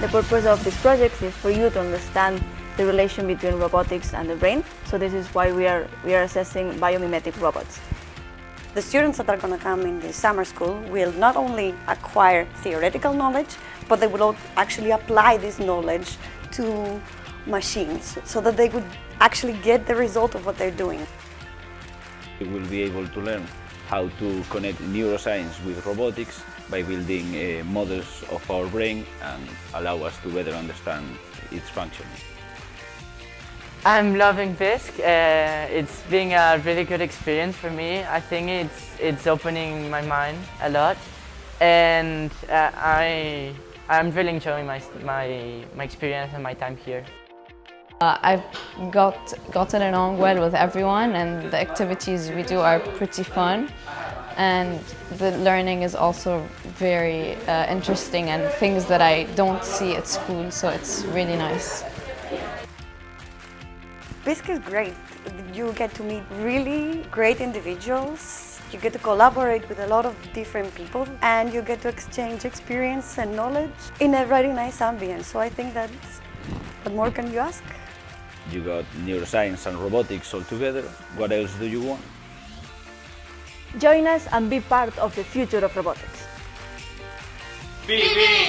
The purpose of this project is for you to understand the relation between robotics and the brain. So this is why we are assessing biomimetic robots. The students that are going to come in the summer school will not only acquire theoretical knowledge, but they will actually apply this knowledge to machines so that they would actually get the result of what they're doing. We will be able to learn how to connect neuroscience with robotics by building models of our brain and allow us to better understand its functioning. I'm loving BIYSC. It's been a really good experience for me. I think it's opening my mind a lot, and I'm really enjoying my experience and my time here. I've gotten along well with everyone, and the activities we do are pretty fun, and the learning is also very interesting and things that I don't see at school, so it's really nice. BIYSC is great. You get to meet really great individuals, you get to collaborate with a lot of different people, and you get to exchange experience and knowledge in a very nice ambience. So I think what more can you ask? You got neuroscience and robotics all together. What else do you want? Join us and be part of the future of robotics. BIYSC!